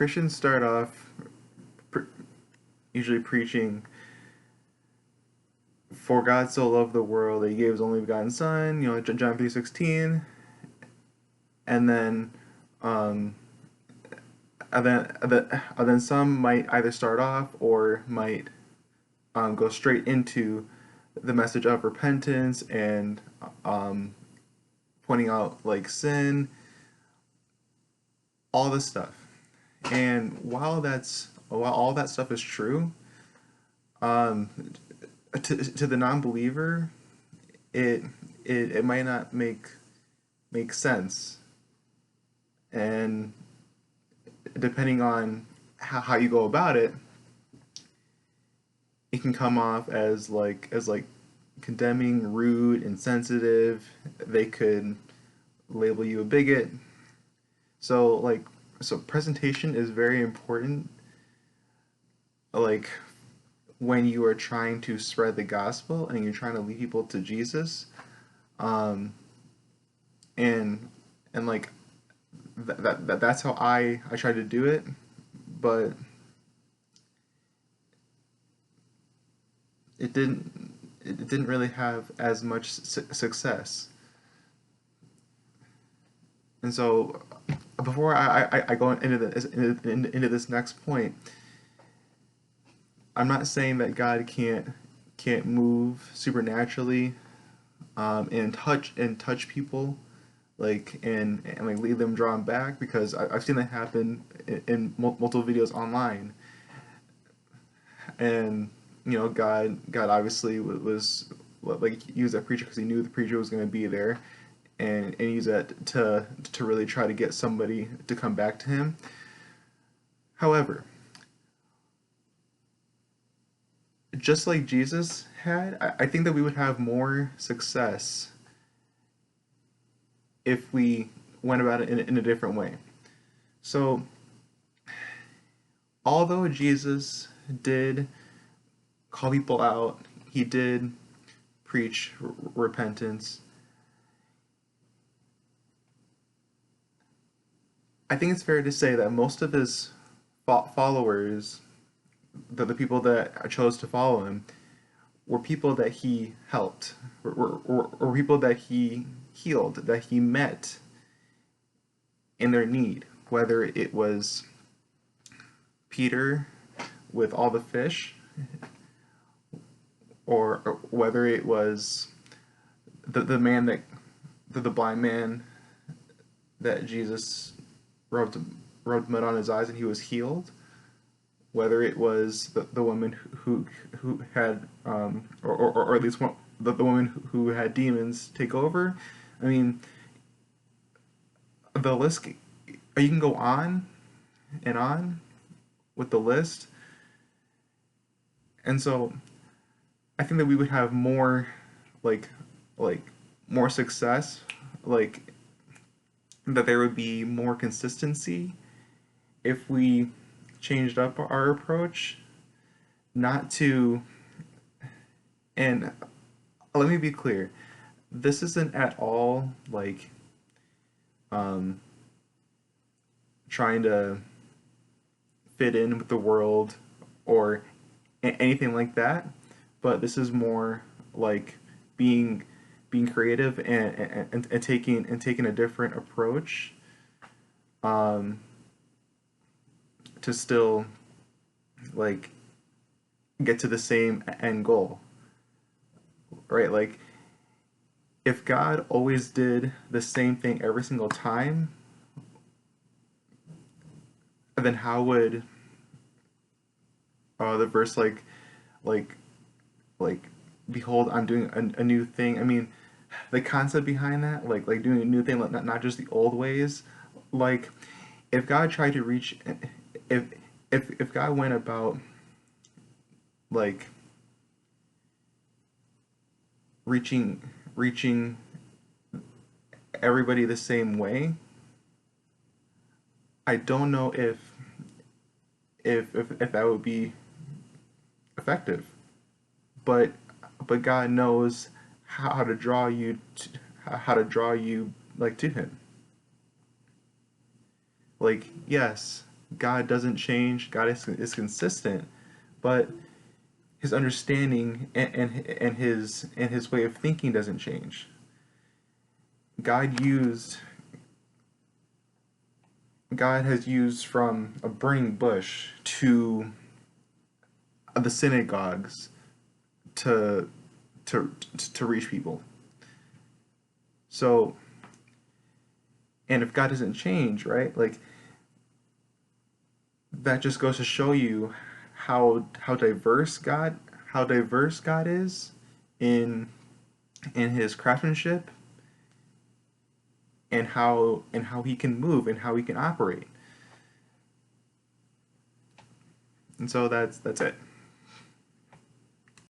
Christians start off pr usually preaching, "For God so loved the world that He gave His only begotten Son," John 3:16, and then um, and then some might either start off or might go straight into the message of repentance and um, pointing out like sin, all this stuff. And while all that stuff is true, um, to the non-believer, it it might not make sense, and depending on how you go about it, it can come off as condemning, rude, insensitive. They could label you a bigot. So so presentation is very important. Like when you are trying to spread the gospel and you're trying to lead people to Jesus, um, and like that's how I try to do it, but it didn't really have as much success. And so before I go into this next point, I'm not saying that God can't move supernaturally, and touch people, and like lead them drawn back, because I've seen that happen in multiple videos online. And God obviously was like used that preacher because He knew the preacher was going to be there, and use that to really try to get somebody to come back to Him. However, just like Jesus had, I think that we would have more success if we went about it in a different way. So, although Jesus did call people out, He did preach repentance, I think it's fair to say that most of His followers, the people that chose to follow Him, were people that He helped, or people that He healed, that He met in their need, whether it was Peter with all the fish, or whether it was the man that the blind man that Jesus rubbed mud on his eyes and he was healed, whether it was the woman who had or at least one, the woman who had demons take over. I mean, the list, you can go on and on with the list. And so I think that we would have more like like more success, like that there would be more consistency if we changed up our approach, not to, and let me be clear, this isn't at all like um trying to fit in with the world or anything like that, but this is more like being creative and taking a different approach, um, to still like get to the same end goal, right? Like if God always did the same thing every single time, then how would the verse like like behold, I'm doing a new thing. I mean, the concept behind that, like doing a new thing, like not just the old ways. Like if God tried to reach, if if God went about like reaching everybody the same way, I don't know if that would be effective. But God knows how to draw you how to draw you like to Him. Like yes, God doesn't change. God is consistent, but his understanding and his way of thinking doesn't change. God used God has used from a burning bush to the synagogues to to reach people. So, and if God doesn't change, right? Like that just goes to show you how diverse God is in his craftsmanship and how he can move and how he can operate. And so that's it.